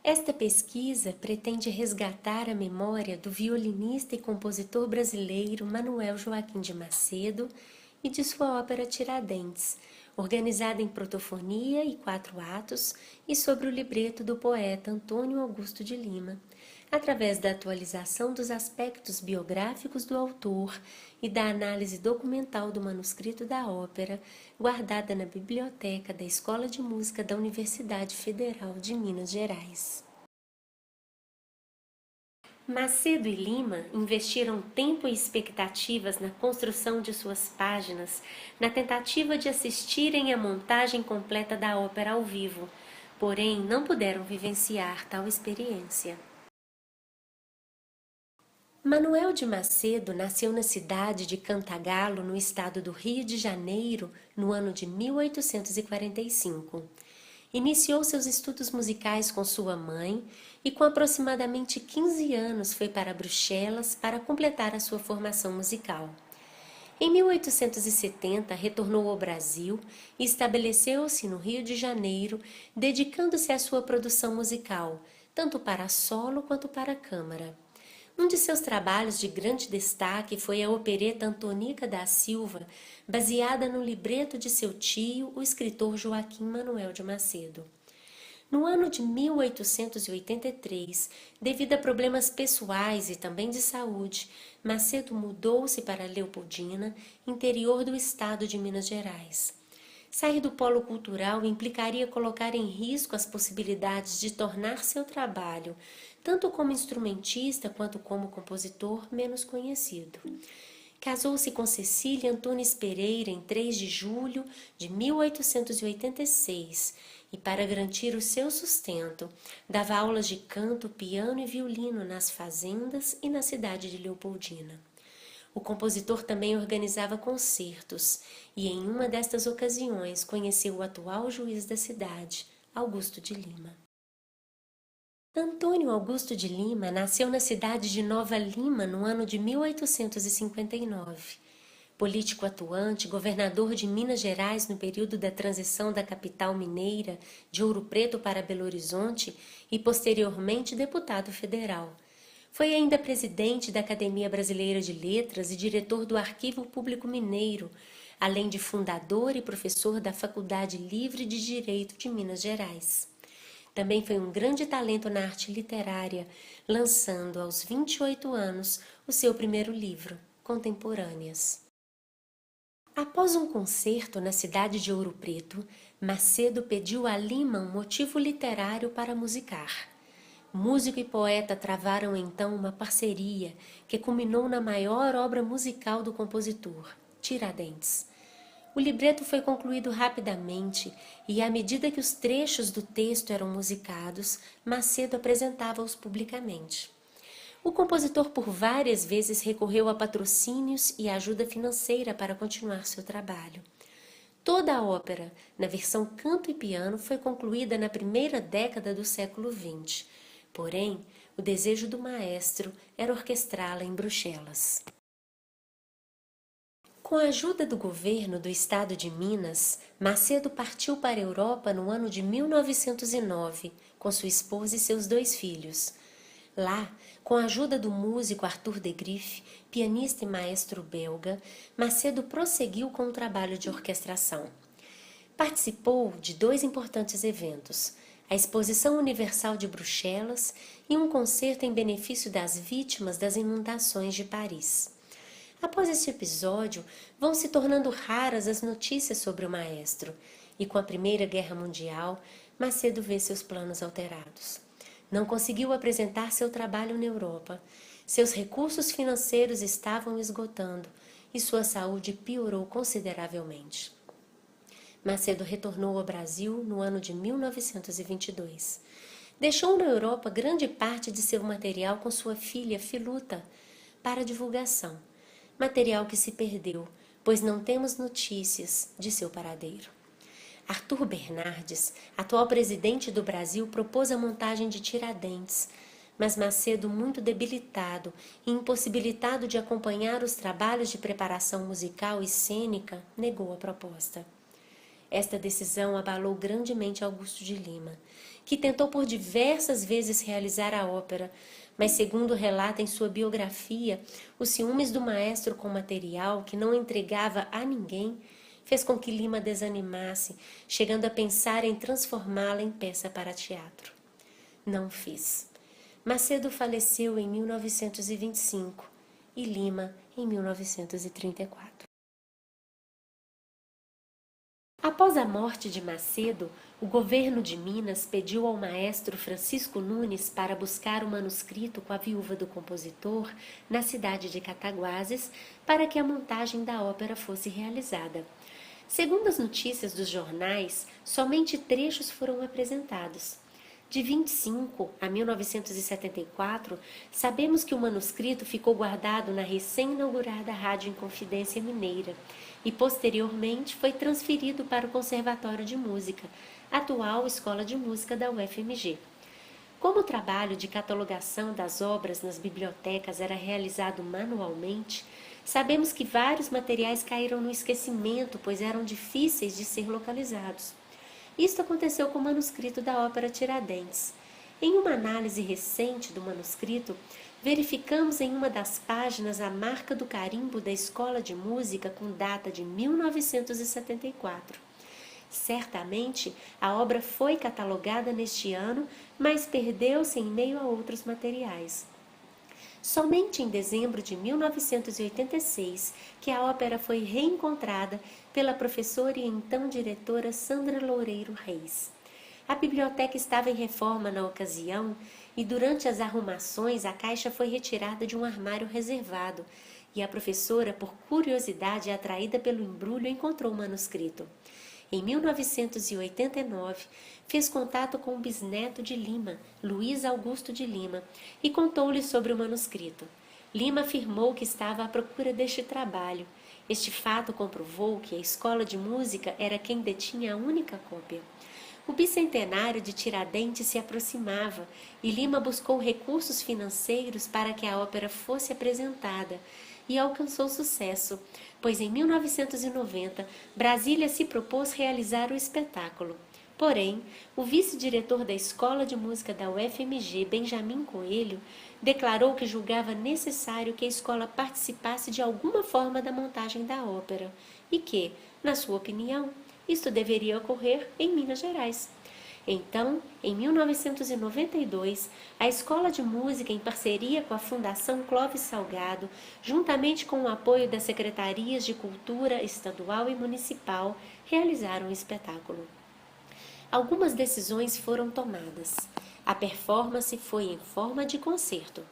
Esta pesquisa pretende resgatar a memória do violinista e compositor brasileiro Manuel Joaquim de Macedo e de sua ópera Tiradentes, organizada em protofonia e 4 atos e sobre o libreto do poeta Antônio Augusto de Lima, através da atualização dos aspectos biográficos do autor e da análise documental do manuscrito da ópera, guardada na biblioteca da Escola de Música da Universidade Federal de Minas Gerais. Macedo e Lima investiram tempo e expectativas na construção de suas páginas, na tentativa de assistirem à montagem completa da ópera ao vivo, porém não puderam vivenciar tal experiência. Manuel de Macedo nasceu na cidade de Cantagalo, no estado do Rio de Janeiro, no ano de 1845. Iniciou seus estudos musicais com sua mãe e com aproximadamente 15 anos foi para Bruxelas para completar a sua formação musical. Em 1870, retornou ao Brasil e estabeleceu-se no Rio de Janeiro, dedicando-se à sua produção musical, tanto para solo quanto para câmara. Um de seus trabalhos de grande destaque foi a opereta Antonica da Silva, baseada no libreto de seu tio, o escritor Joaquim Manuel de Macedo. No ano de 1883, devido a problemas pessoais e também de saúde, Macedo mudou-se para Leopoldina, interior do estado de Minas Gerais. Sair do polo cultural implicaria colocar em risco as possibilidades de tornar seu trabalho, tanto como instrumentista quanto como compositor, menos conhecido. Casou-se com Cecília Antunes Pereira em 3 de julho de 1886 e, para garantir o seu sustento, dava aulas de canto, piano e violino nas fazendas e na cidade de Leopoldina. O compositor também organizava concertos e, em uma destas ocasiões, conheceu o atual juiz da cidade, Augusto de Lima. Antônio Augusto de Lima nasceu na cidade de Nova Lima no ano de 1859. Político atuante, governador de Minas Gerais no período da transição da capital mineira de Ouro Preto para Belo Horizonte e posteriormente deputado federal. Foi ainda presidente da Academia Brasileira de Letras e diretor do Arquivo Público Mineiro, além de fundador e professor da Faculdade Livre de Direito de Minas Gerais. Também foi um grande talento na arte literária, lançando aos 28 anos o seu primeiro livro, Contemporâneas. Após um concerto na cidade de Ouro Preto, Macedo pediu a Lima um motivo literário para musicar. Músico e poeta travaram então uma parceria que culminou na maior obra musical do compositor, Tiradentes. O libreto foi concluído rapidamente e, à medida que os trechos do texto eram musicados, Macedo apresentava-os publicamente. O compositor por várias vezes recorreu a patrocínios e ajuda financeira para continuar seu trabalho. Toda a ópera, na versão canto e piano, foi concluída na primeira década do século XX. Porém, o desejo do maestro era orquestrá-la em Bruxelas. Com a ajuda do governo do estado de Minas, Macedo partiu para a Europa no ano de 1909, com sua esposa e seus 2 filhos. Lá, com a ajuda do músico Arthur de Griff, pianista e maestro belga, Macedo prosseguiu com o trabalho de orquestração. Participou de 2 importantes eventos, a Exposição Universal de Bruxelas e um concerto em benefício das vítimas das inundações de Paris. Após este episódio, vão se tornando raras as notícias sobre o maestro, e com a Primeira Guerra Mundial, Macedo vê seus planos alterados. Não conseguiu apresentar seu trabalho na Europa, seus recursos financeiros estavam esgotando e sua saúde piorou consideravelmente. Macedo retornou ao Brasil no ano de 1922. Deixou na Europa grande parte de seu material com sua filha Filuta para divulgação, material que se perdeu, pois não temos notícias de seu paradeiro. Arthur Bernardes, atual presidente do Brasil, propôs a montagem de Tiradentes, mas Macedo, muito debilitado e impossibilitado de acompanhar os trabalhos de preparação musical e cênica, negou a proposta. Esta decisão abalou grandemente Augusto de Lima, que tentou por diversas vezes realizar a ópera, mas segundo relata em sua biografia, os ciúmes do maestro com o material, que não entregava a ninguém, fez com que Lima desanimasse, chegando a pensar em transformá-la em peça para teatro. Não fez. Macedo faleceu em 1925 e Lima em 1934. Após a morte de Macedo, o governo de Minas pediu ao maestro Francisco Nunes para buscar o manuscrito com a viúva do compositor na cidade de Cataguases para que a montagem da ópera fosse realizada. Segundo as notícias dos jornais, somente trechos foram apresentados. De 25 a 1974, sabemos que o manuscrito ficou guardado na recém-inaugurada Rádio Inconfidência Mineira e, posteriormente, foi transferido para o Conservatório de Música, atual Escola de Música da UFMG. Como o trabalho de catalogação das obras nas bibliotecas era realizado manualmente, sabemos que vários materiais caíram no esquecimento, pois eram difíceis de ser localizados. Isto aconteceu com o manuscrito da ópera Tiradentes. Em uma análise recente do manuscrito, verificamos em uma das páginas a marca do carimbo da Escola de Música com data de 1974. Certamente, a obra foi catalogada neste ano, mas perdeu-se em meio a outros materiais. Somente em dezembro de 1986 que a ópera foi reencontrada pela professora e então diretora Sandra Loureiro Reis. A biblioteca estava em reforma na ocasião e durante as arrumações a caixa foi retirada de um armário reservado e a professora, por curiosidade e atraída pelo embrulho, encontrou o manuscrito. Em 1989, fez contato com o bisneto de Lima, Luiz Augusto de Lima, e contou-lhe sobre o manuscrito. Lima afirmou que estava à procura deste trabalho. Este fato comprovou que a escola de música era quem detinha a única cópia. O bicentenário de Tiradentes se aproximava e Lima buscou recursos financeiros para que a ópera fosse apresentada e alcançou sucesso, pois em 1990 Brasília se propôs realizar o espetáculo. Porém, o vice-diretor da Escola de Música da UFMG, Benjamin Coelho, declarou que julgava necessário que a escola participasse de alguma forma da montagem da ópera e que, na sua opinião, isto deveria ocorrer em Minas Gerais. Então, em 1992, a Escola de Música, em parceria com a Fundação Clóvis Salgado, juntamente com o apoio das Secretarias de Cultura Estadual e Municipal, realizaram o espetáculo. Algumas decisões foram tomadas. A performance foi em forma de concerto.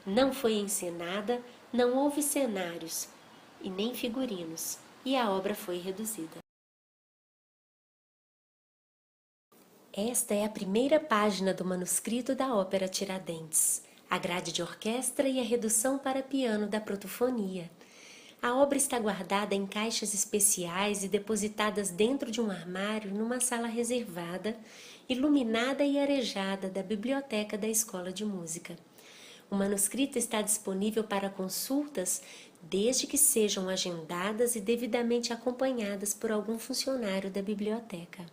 Não foi encenada, não houve cenários e nem figurinos, e a obra foi reduzida. Esta é a primeira página do manuscrito da ópera Tiradentes, a grade de orquestra e a redução para piano da protofonia. A obra está guardada em caixas especiais e depositadas dentro de um armário numa sala reservada, iluminada e arejada da biblioteca da Escola de Música. O manuscrito está disponível para consultas desde que sejam agendadas e devidamente acompanhadas por algum funcionário da biblioteca.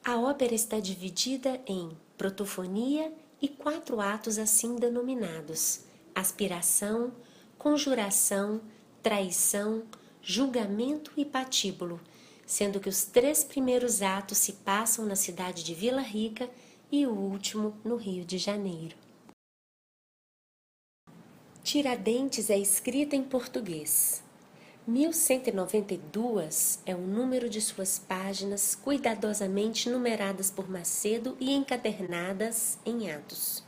A ópera está dividida em protofonia e 4 atos assim denominados: aspiração, conjuração, traição, julgamento e patíbulo, sendo que os 3 primeiros atos se passam na cidade de Vila Rica e o último no Rio de Janeiro. Tiradentes é escrita em português. 1192 é o número de suas páginas cuidadosamente numeradas por Macedo e encadernadas em atos.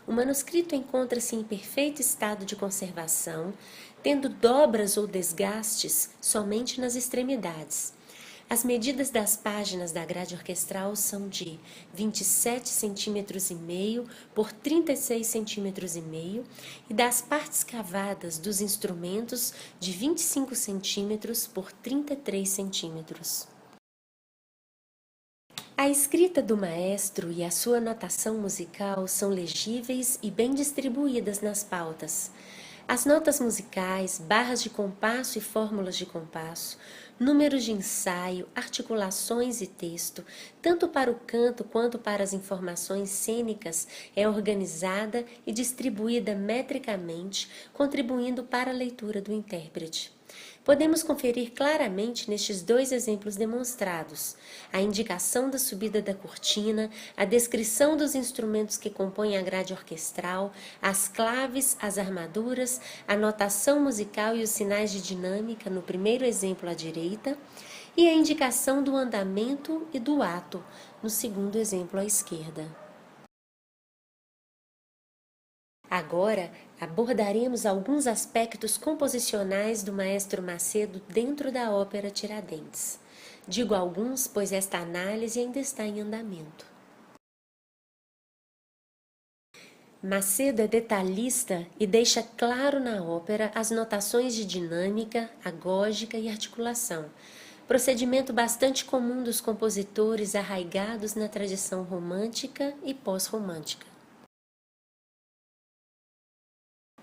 O manuscrito encontra-se em perfeito estado de conservação, tendo dobras ou desgastes somente nas extremidades. As medidas das páginas da grade orquestral são de 27 centímetros e meio por 36 centímetros e meio e das partes cavadas dos instrumentos de 25 centímetros por 33 centímetros. A escrita do maestro e a sua notação musical são legíveis e bem distribuídas nas pautas. As notas musicais, barras de compasso e fórmulas de compasso, números de ensaio, articulações e texto, tanto para o canto quanto para as informações cênicas, é organizada e distribuída metricamente, contribuindo para a leitura do intérprete. Podemos conferir claramente nestes dois exemplos demonstrados: a indicação da subida da cortina, a descrição dos instrumentos que compõem a grade orquestral, as claves, as armaduras, a notação musical e os sinais de dinâmica no primeiro exemplo à direita, e a indicação do andamento e do ato no segundo exemplo à esquerda. Agora, abordaremos alguns aspectos composicionais do maestro Macedo dentro da ópera Tiradentes. Digo alguns, pois esta análise ainda está em andamento. Macedo é detalhista e deixa claro na ópera as notações de dinâmica, agógica e articulação, procedimento bastante comum dos compositores arraigados na tradição romântica e pós-romântica.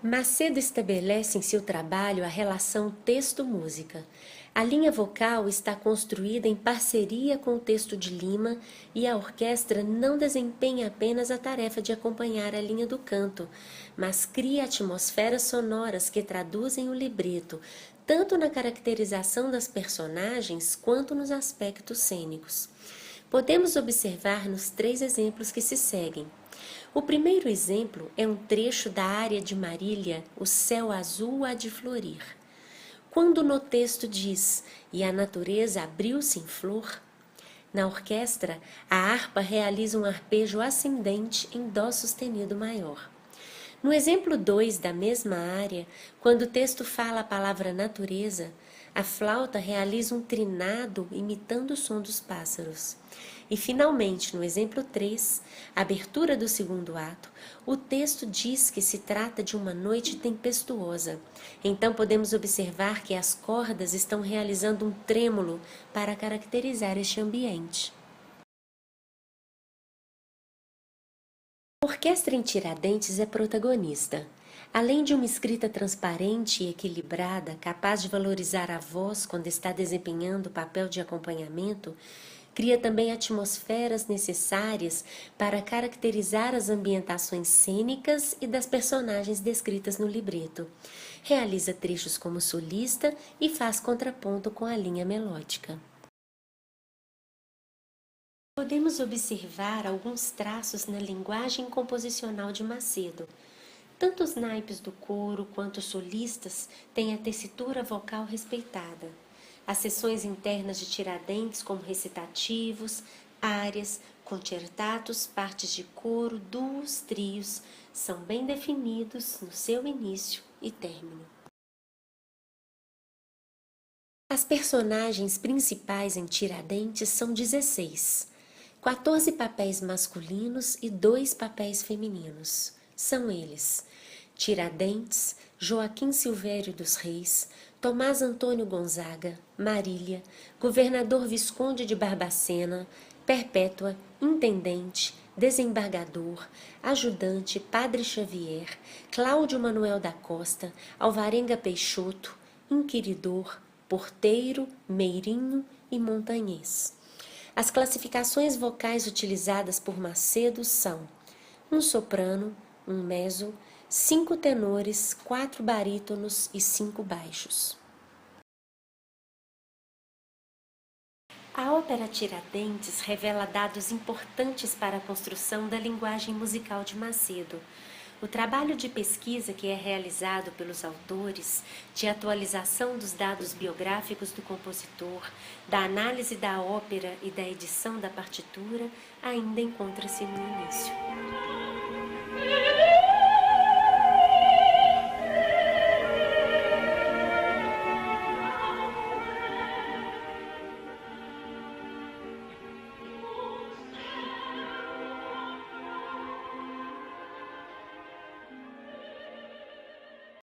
Macedo estabelece em seu trabalho a relação texto-música. A linha vocal está construída em parceria com o texto de Lima e a orquestra não desempenha apenas a tarefa de acompanhar a linha do canto, mas cria atmosferas sonoras que traduzem o libreto, tanto na caracterização das personagens quanto nos aspectos cênicos. Podemos observar nos três exemplos que se seguem. O primeiro exemplo é um trecho da área de Marília, O céu azul há de florir. Quando no texto diz, e a natureza abriu-se em flor, na orquestra, a harpa realiza um arpejo ascendente em dó sustenido maior. No exemplo 2 da mesma área, quando o texto fala a palavra natureza, a flauta realiza um trinado imitando o som dos pássaros. E, finalmente, no exemplo 3, abertura do segundo ato, o texto diz que se trata de uma noite tempestuosa. Então, podemos observar que as cordas estão realizando um trêmulo para caracterizar este ambiente. A orquestra em Tiradentes é protagonista. Além de uma escrita transparente e equilibrada, capaz de valorizar a voz quando está desempenhando o papel de acompanhamento, cria também atmosferas necessárias para caracterizar as ambientações cênicas e das personagens descritas no libreto. Realiza trechos como solista e faz contraponto com a linha melódica. Podemos observar alguns traços na linguagem composicional de Macedo. Tanto os naipes do coro quanto os solistas têm a tessitura vocal respeitada. As seções internas de Tiradentes, como recitativos, áreas, concertatos, partes de coro, duos, trios, são bem definidos no seu início e término. As personagens principais em Tiradentes são 16, 14 papéis masculinos e 2 papéis femininos. São eles: Tiradentes, Joaquim Silvério dos Reis, Tomás Antônio Gonzaga, Marília, Governador Visconde de Barbacena, Perpétua, Intendente, Desembargador, Ajudante, Padre Xavier, Cláudio Manuel da Costa, Alvarenga Peixoto, Inquiridor, Porteiro, Meirinho e Montanhês. As classificações vocais utilizadas por Macedo são um soprano, um mezzo, 5 tenores, 4 barítonos e 5 baixos. A ópera Tiradentes revela dados importantes para a construção da linguagem musical de Macedo. O trabalho de pesquisa que é realizado pelos autores, de atualização dos dados biográficos do compositor, da análise da ópera e da edição da partitura, ainda encontra-se no início.